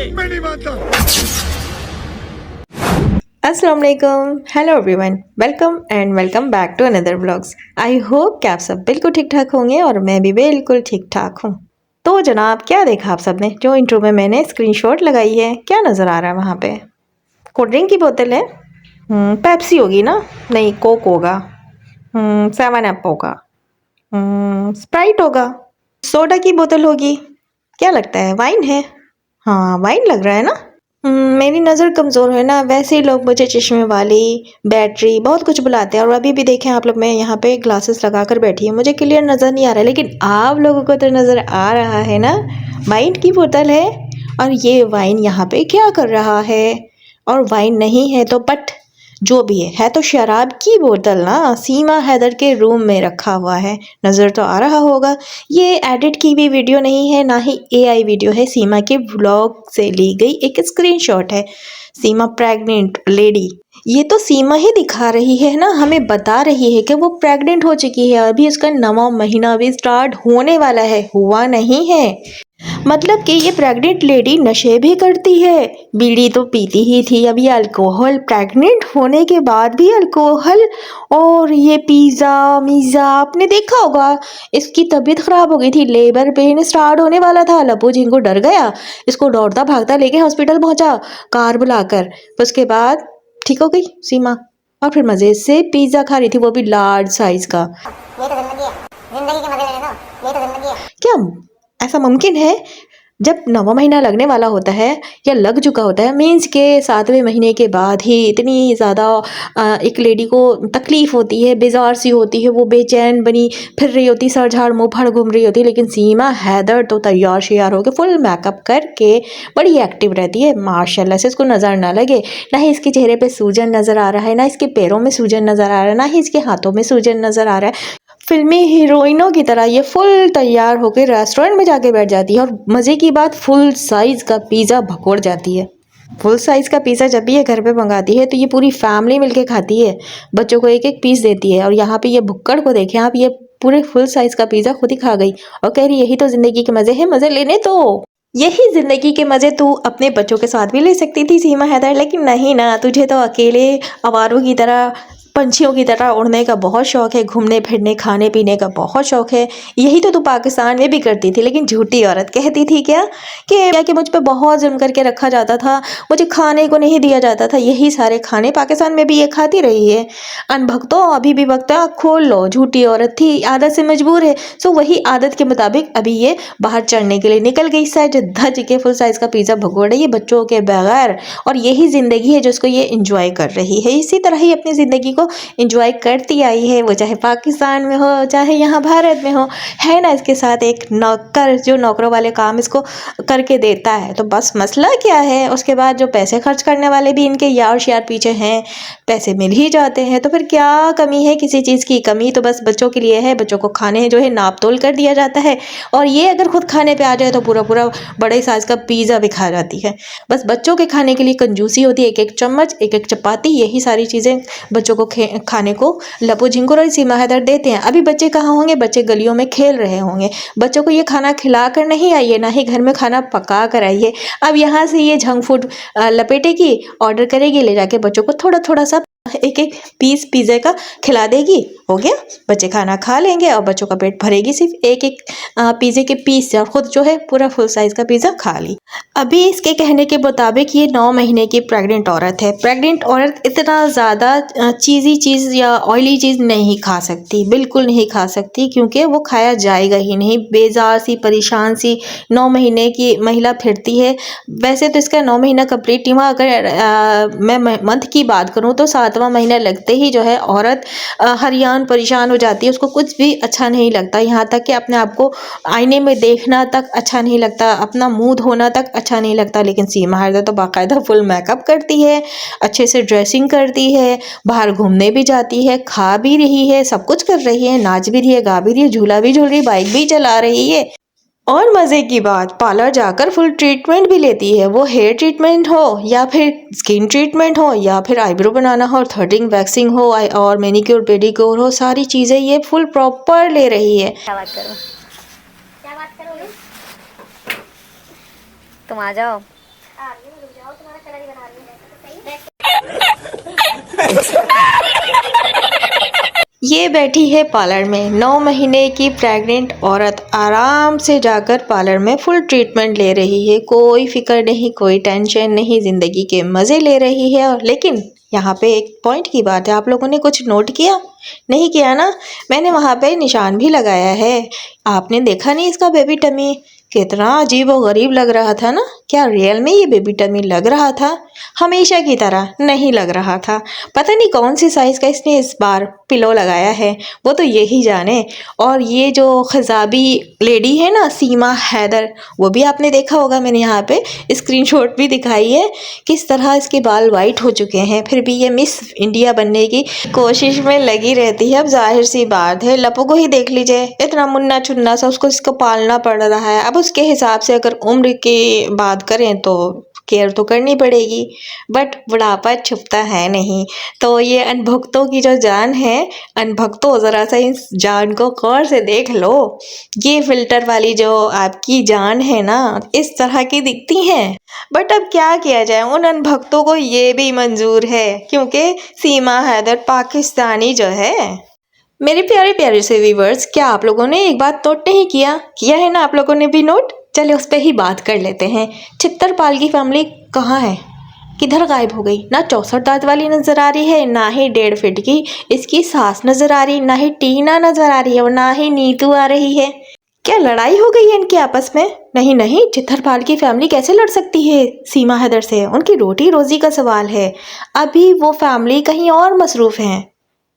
मैं नहीं मानता। अस्सलाम वालेकुम, hello everyone, welcome back to another vlogs. I hope कि आप सब बिल्कुल ठीक ठाक होंगे और मैं भी बिल्कुल ठीक ठाक हूँ। तो जनाब, क्या देखा आप सबने? जो इंट्रो में मैंने स्क्रीनशॉट लगाई है, क्या नज़र आ रहा है वहाँ पे? कोल्ड ड्रिंक की बोतल है। पेप्सी होगी ना? नहीं, कोक होगा। सेवन अप होगा। स्प्राइट होगा। सोडा की बोतल होगी। क्या लगता है, वाइन है? हाँ, वाइन लग रहा है ना। मेरी नज़र कमज़ोर है ना, वैसे ही लोग मुझे चश्मे वाली, बैटरी, बहुत कुछ बुलाते हैं। और अभी भी देखें आप लोग, मैं यहाँ पे ग्लासेस लगा कर बैठी हूँ, मुझे क्लियर नज़र नहीं आ रहा है, लेकिन आप लोगों को तो नज़र आ रहा है ना। वाइन की बोतल है और ये वाइन यहाँ पे क्या कर रहा है? और वाइन नहीं है तो बट जो भी है तो शराब की बोतल ना। सीमा हैदर के रूम में रखा हुआ है, नज़र तो आ रहा होगा। ये एडिट की भी वीडियो नहीं है, ना ही एआई वीडियो है, सीमा के व्लॉग से ली गई एक स्क्रीनशॉट है। सीमा प्रेग्नेंट लेडी, ये तो सीमा ही दिखा रही है ना, हमें बता रही है कि वो प्रेग्नेंट हो चुकी है। अभी उसका 9वां महीना भी स्टार्ट होने वाला है, हुआ नहीं है। मतलब कि ये प्रेग्नेंट लेडी नशे भी करती है, बीड़ी तो पीती ही थी, अभी अल्कोहल, प्रेग्नेंट होने के बाद भी अल्कोहल। और ये पिज़्ज़ा मीज़ा आपने देखा होगा। इसकी तबीयत ख़राब हो गई थी, लेबर पेन स्टार्ट होने वाला था, लपू झिंगू डर गया, इसको दौड़ता भागता लेके हॉस्पिटल पहुंचा कार बुलाकर। उसके बाद ठीक हो गई सीमा, और फिर मज़े से पिज़्ज़ा खा रही थी, वो भी लार्ज साइज़ का। ये तो जिंदगी है, जिंदगी के मजे लेने दो, ये तो जिंदगी है। क्या ऐसा मुमकिन है? जब 9वां महीना लगने वाला होता है या लग चुका होता है, मीन्स के 7वें महीने के बाद ही इतनी ज़्यादा एक लेडी को तकलीफ़ होती है, बेजार सी होती है, वो बेचैन बनी फिर रही होती, सर झाड़ मुँह फाड़ घूम रही होती है। लेकिन सीमा हैदर तो तैयार श्यार होकर फुल मेकअप करके बड़ी एक्टिव रहती है, माशाल्लाह से। इसको नज़र ना लगे, ना ही इसके चेहरे पे सूजन नज़र आ रहा है, ना इसके पैरों में सूजन नज़र आ रहा है, ना ही इसके हाथों में सूजन नज़र आ रहा है। फिल्मी हीरोइनों की तरह ये फुल तैयार होकर रेस्टोरेंट में जाके बैठ जाती है और मज़े की बात, फुल साइज़ का पिज़्ज़ा भगोड़ जाती है। फुल साइज़ का पिज़्ज़ा जब भी ये घर पे मंगाती है तो ये पूरी फैमिली मिलके खाती है, बच्चों को एक एक पीस देती है। और यहाँ पे ये भुक्कड़ को देखें आप, ये पूरे फुल साइज़ का पिज़्ज़ा खुद ही खा गई और कह रही यही तो ज़िंदगी के मज़े हैं, मज़े लेने तो। यही ज़िंदगी के मज़े तू अपने बच्चों के साथ भी ले सकती थी सीमा हैदर, लेकिन नहीं ना, तुझे तो अकेले आवारों की तरह, पंछियों की तरह उड़ने का बहुत शौक़ है, घूमने फिरने खाने पीने का बहुत शौक़ है। यही तो तू पाकिस्तान में भी करती थी, लेकिन झूठी औरत कहती थी कि मुझ पे बहुत जुल्म करके रखा जाता था, मुझे खाने को नहीं दिया जाता था। यही सारे खाने पाकिस्तान में भी ये खाती रही है। अनभक्तों, अभी भी वक्त है, आँख खोल लो, झूठी औरत थी, आदत से मजबूर है। सो वही आदत के मुताबिक अभी ये बाहर चढ़ने के लिए निकल गई, सज धज के फुल साइज़ का पिज़्ज़ा भगोड़ रही है बच्चों के बगैर। और यही ज़िंदगी है जिसको ये इंजॉय कर रही है। इसी तरह ही अपनी ज़िंदगी को इंजॉय करती आई है, वो चाहे पाकिस्तान में हो चाहे यहाँ भारत में हो। है ना इसके साथ एक नौकर, जो नौकरों वाले काम इसको करके देता है। तो बस मसला क्या है, उसके बाद जो पैसे खर्च करने वाले भी इनके यार श्यार पीछे हैं, पैसे मिल ही जाते हैं। तो फिर क्या कमी है किसी चीज़ की? कमी तो बस बच्चों के लिए है, बच्चों को खाने जो है नाप तोल कर दिया जाता है, और ये अगर खुद खाने पे आ जाए तो पूरा पूरा बड़े साइज़ का पिज़्ज़ा भी खा जाती है। बस बच्चों के खाने के लिए कंजूसी होती है, एक एक चम्मच, एक एक चपाती, यही सारी चीज़ें बच्चों को खाने को लपू झिंगुर और सीमा हैदर देते हैं। अभी बच्चे कहाँ होंगे? बच्चे गलियों में खेल रहे होंगे। बच्चों को ये खाना खिला कर नहीं आइए, ना ही घर में खाना पका कर आइए। अब यहाँ से ये जंक फूड लपेटेगी, ऑर्डर करेगी, ले जाके बच्चों को थोड़ा थोड़ा सा एक एक पीस पिज़्ज़ा का खिला देगी, हो गया। बच्चे खाना खा लेंगे और बच्चों का पेट भरेगी सिर्फ एक एक पिज़्ज़े के पीस से, और खुद जो है पूरा फुल साइज़ का पिज़्ज़ा खा ली। अभी इसके कहने के मुताबिक ये 9 महीने की प्रेग्नेंट औरत है। प्रेग्नेंट औरत इतना ज़्यादा चीज़ी चीज़ या ऑयली चीज़ नहीं खा सकती, बिल्कुल नहीं खा सकती, क्योंकि वो खाया जाएगा ही नहीं। बेजार सी, परेशान सी 9 महीने की महिला फिरती है। वैसे तो इसका 9 महीना कंप्लीट नहीं हुआ, अगर मैं मंथ की बात करूँ तो 7वां महीना लगते ही जो है औरत हरियान परेशान हो जाती है, उसको कुछ भी अच्छा नहीं लगता, यहाँ तक कि अपने आप को आईने में देखना तक अच्छा नहीं लगता, अपना मुंह धोना तक अच्छा नहीं लगता। लेकिन सीमा हैदर तो बाकायदा फुल मेकअप करती है, अच्छे से ड्रेसिंग करती है, बाहर घूमने भी जाती है, खा भी रही है, सब कुछ कर रही है, नाच भी रही है, गा भी रही है, झूला भी झूल रही है, बाइक भी चला रही है। और मज़े की बात, पार्लर जाकर फुल ट्रीटमेंट भी लेती है, वो हेयर ट्रीटमेंट हो या फिर स्किन ट्रीटमेंट हो या फिर आईब्रो बनाना हो, थ्रेडिंग वैक्सिंग हो और मैनिक्योर पेडिक्योर हो, सारी चीज़ें ये फुल प्रॉपर ले रही है। क्या बात करूं? क्या बात करोगे? तुम आ जाओ, आ रही है, रुक जाओ, तुम्हारा कलर ही बना रही हूँ, सही। ये बैठी है पार्लर में। 9 महीने की प्रेग्नेंट औरत आराम से जाकर पार्लर में फुल ट्रीटमेंट ले रही है। कोई फिक्र नहीं, कोई टेंशन नहीं, ज़िंदगी के मज़े ले रही है। और लेकिन यहाँ पे एक पॉइंट की बात है, आप लोगों ने कुछ नोट किया? नहीं किया ना? मैंने वहाँ पे निशान भी लगाया है। आपने देखा नहीं इसका बेबी टमी? कितना अजीब और गरीब लग रहा था ना? क्या रियल में ये बेबी टमी लग रहा था? हमेशा की तरह नहीं लग रहा था। पता नहीं कौन सी साइज़ का इसने इस बार पिलो लगाया है, वो तो यही जाने। और ये जो खिजाबी लेडी है ना, सीमा हैदर, वो भी आपने देखा होगा, मैंने यहाँ पे स्क्रीनशॉट भी दिखाई है। किस तरह इसके बाल वाइट हो चुके हैं, फिर भी ये मिस इंडिया बनने की कोशिश में लगी रहती है। अब जाहिर सी बात है, लपो को ही देख लीजिए, इतना मुन्ना चुन्ना सा उसको इसको पालना पड़ रहा है। अब उसके हिसाब से अगर उम्र की बात करें तो केयर तो करनी पड़ेगी, बट बुढ़ापा छुपता है नहीं। तो ये अनभुक्तों की जो जान है, अनभक्तों ज़रा सा इस जान को गौर से देख लो। ये फिल्टर वाली जो आपकी जान है ना, इस तरह की दिखती हैं। बट अब क्या किया जाए, उन अनभक्तों को ये भी मंजूर है, क्योंकि सीमा हैदर पाकिस्तानी जो है। मेरे प्यारे प्यारे से व्यूवर्स, क्या आप लोगों ने एक बात नोट नहीं किया है ना? आप लोगों ने भी नोट? चले उस पर ही बात कर लेते हैं। छित्तरपाल की फैमिली कहाँ है? किधर गायब हो गई? ना 64 दांत वाली नजर आ रही है, ना ही 1.5 फीट की इसकी सास नजर आ रही, ना ही टीना नजर आ रही है, और ना ही नीतू आ रही है। क्या लड़ाई हो गई है इनके आपस में? नहीं नहीं, छित्तरपाल की फैमिली कैसे लड़ सकती है सीमा हैदर से? उनकी रोटी रोजी का सवाल है। अभी वो फैमिली कहीं और मसरूफ है।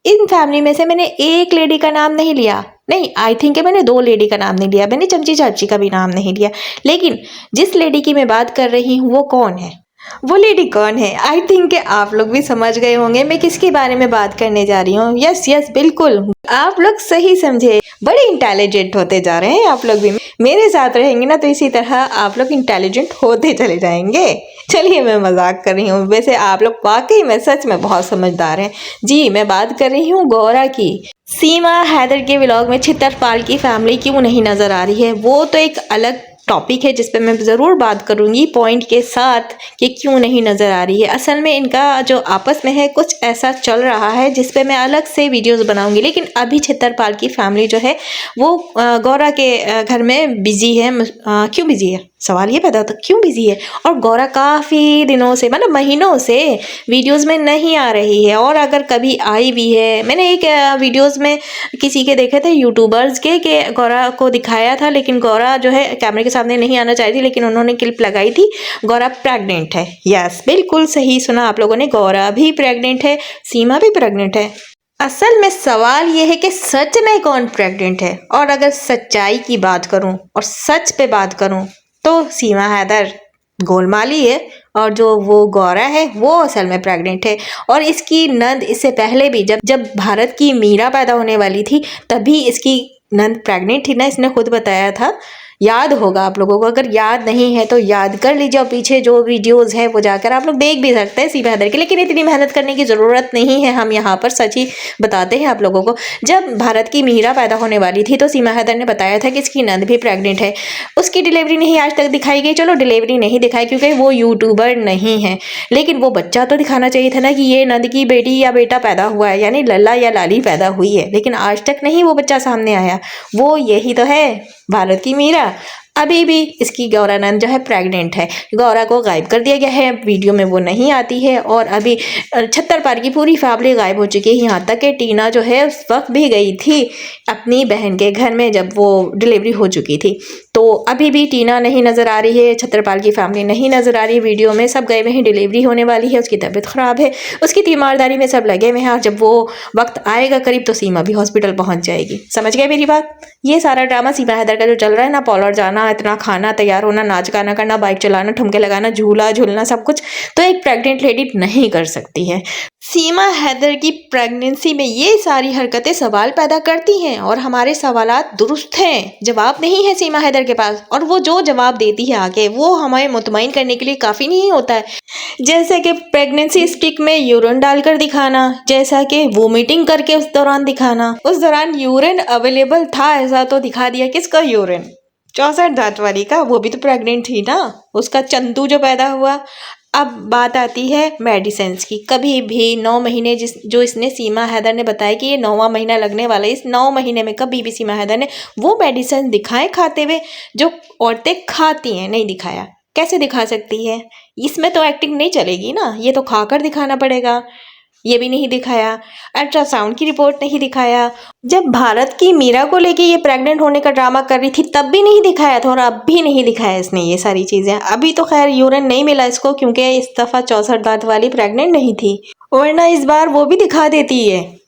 इन फैमिली में से मैंने एक लेडी का नाम नहीं लिया, नहीं, आई थिंक मैंने 2 लेडी का नाम नहीं लिया, मैंने चमची चाची का भी नाम नहीं लिया। लेकिन जिस लेडी की मैं बात कर रही हूँ वो कौन है? वो लेडी कौन है? आई थिंक आप लोग भी समझ गए होंगे मैं किसके बारे में बात करने जा रही हूँ। यस यस, बिल्कुल, आप लोग सही समझे। बड़े इंटेलिजेंट होते जा रहे हैं आप लोग भी। मेरे साथ रहेंगे ना तो इसी तरह आप लोग इंटेलिजेंट होते चले जाएंगे। चलिए, मैं मजाक कर रही हूँ, वैसे आप लोग वाकई में सच में बहुत समझदार हैं। जी, मैं बात कर रही हूँ गौरा की। सीमा हैदर के व्लॉग में छित्तरपाल की फैमिली क्यों नहीं नजर आ रही है, वो तो एक अलग टॉपिक है जिस पे मैं ज़रूर बात करूंगी पॉइंट के साथ कि क्यों नहीं नज़र आ रही है। असल में इनका जो आपस में है कुछ ऐसा चल रहा है जिस पे मैं अलग से वीडियोस बनाऊंगी। लेकिन अभी छित्तरपाल की फैमिली जो है वो गौरा के घर में बिजी है। क्यों बिजी है, सवाल ये पैदा होता क्यों बिजी है? और गौरा काफ़ी दिनों से, मतलब महीनों से वीडियोस में नहीं आ रही है। और अगर कभी आई भी है, मैंने एक वीडियोस में किसी के देखे थे यूट्यूबर्स के कि गौरा को दिखाया था, लेकिन गौरा जो है कैमरे के सामने नहीं आना चाहती, लेकिन उन्होंने क्लिप लगाई थी गौरा प्रेग्नेंट है। यस, बिल्कुल सही सुना आप लोगों ने, गौरा भी प्रेग्नेंट है, सीमा भी प्रेग्नेंट है। असल में सवाल ये है कि सच में कौन प्रेग्नेंट है? और अगर सच्चाई की बात करूं और सच पे बात करूं तो सीमा हैदर गोलमाली है, और जो वो गौरा है वो असल में प्रेग्नेंट है। और इसकी नंद इससे पहले भी जब भारत की मीरा पैदा होने वाली थी तभी इसकी नंद प्रेग्नेंट थी ना, इसने खुद बताया था। याद होगा आप लोगों को, अगर याद नहीं है तो याद कर लीजिए, और पीछे जो वीडियोस है वो जाकर आप लोग देख भी सकते हैं सीमा हैदर की। लेकिन इतनी मेहनत करने की ज़रूरत नहीं है, हम यहाँ पर सच ही बताते हैं आप लोगों को। जब भारत की मीरा पैदा होने वाली थी तो सीमा हैदर ने बताया था कि इसकी नंद भी प्रेग्नेंट है। उसकी डिलीवरी नहीं आज तक दिखाई गई, चलो डिलीवरी नहीं दिखाई क्योंकि वो यूट्यूबर नहीं है, लेकिन वो बच्चा तो दिखाना चाहिए था ना कि ये नंद की बेटी या बेटा पैदा हुआ है, यानी लल्ला या लाली पैदा हुई है। लेकिन आज तक नहीं वो बच्चा सामने आया, वो यही तो है भारत की मीरा। अभी भी इसकी गौरा नंद जो है प्रेग्नेंट है। गौरा को गायब कर दिया गया है, वीडियो में वो नहीं आती है, और अभी छित्तरपाल की पूरी फैमिली गायब हो चुकी है। यहाँ तक कि टीना जो है उस वक्त भी गई थी अपनी बहन के घर में जब वो डिलीवरी हो चुकी थी। तो अभी भी टीना नहीं नज़र आ रही है, छित्तरपाल की फैमिली नहीं नज़र आ रही है वीडियो में। सब गए हुए हैं, डिलीवरी होने वाली है, उसकी तबीयत ख़राब है, उसकी तीमारदारी में सब लगे हुए हैं। और जब वो वक्त आएगा करीब तो सीमा भी हॉस्पिटल पहुँच जाएगी। समझ गए मेरी बात? ये सारा ड्रामा सीमा हैदर का जो चल रहा है ना, पार्लर जाना, इतना खाना, तैयार होना, नाच गाना करना, बाइक चलाना, ठुमके लगाना, झूला झूलना, सब कुछ तो एक प्रेग्नेंट लेडी नहीं कर सकती है। सीमा हैदर की प्रेगनेंसी में ये सारी हरकतें सवाल पैदा करती हैं, और हमारे सवालात दुरुस्त हैं, जवाब नहीं है सीमा हैदर के पास। और वो जो जवाब देती है आगे, वो हमें मुतमईन करने के लिए काफ़ी नहीं होता है। जैसे कि प्रेगनेंसी स्टिक में यूरिन डालकर दिखाना, जैसा कि वोमिटिंग करके उस दौरान दिखाना। उस दौरान यूरिन अवेलेबल था ऐसा तो दिखा दिया, किसका यूरिन? 64 दांत वाली का, वो भी तो प्रेग्नेंट थी ना, उसका चंदू जो पैदा हुआ। अब बात आती है मेडिसिन्स की। कभी भी 9 महीने जो इसने सीमा हैदर ने बताया कि ये 9वां महीना लगने वाला है, इस 9 महीने में कभी भी सीमा हैदर ने वो मेडिसिन दिखाए खाते हुए जो औरतें खाती हैं, नहीं दिखाया। कैसे दिखा सकती है? इसमें तो एक्टिंग नहीं चलेगी ना, ये तो खाकर दिखाना पड़ेगा। ये भी नहीं दिखाया। अल्ट्रासाउंड की रिपोर्ट नहीं दिखाया। जब भारत की मीरा को लेके ये प्रेग्नेंट होने का ड्रामा कर रही थी तब भी नहीं दिखाया था, और अब भी नहीं दिखाया इसने ये सारी चीज़ें। अभी तो खैर यूरिन नहीं मिला इसको, क्योंकि इस दफ़ा 64 दांत वाली प्रेग्नेंट नहीं थी, वरना इस बार वो भी दिखा देती है।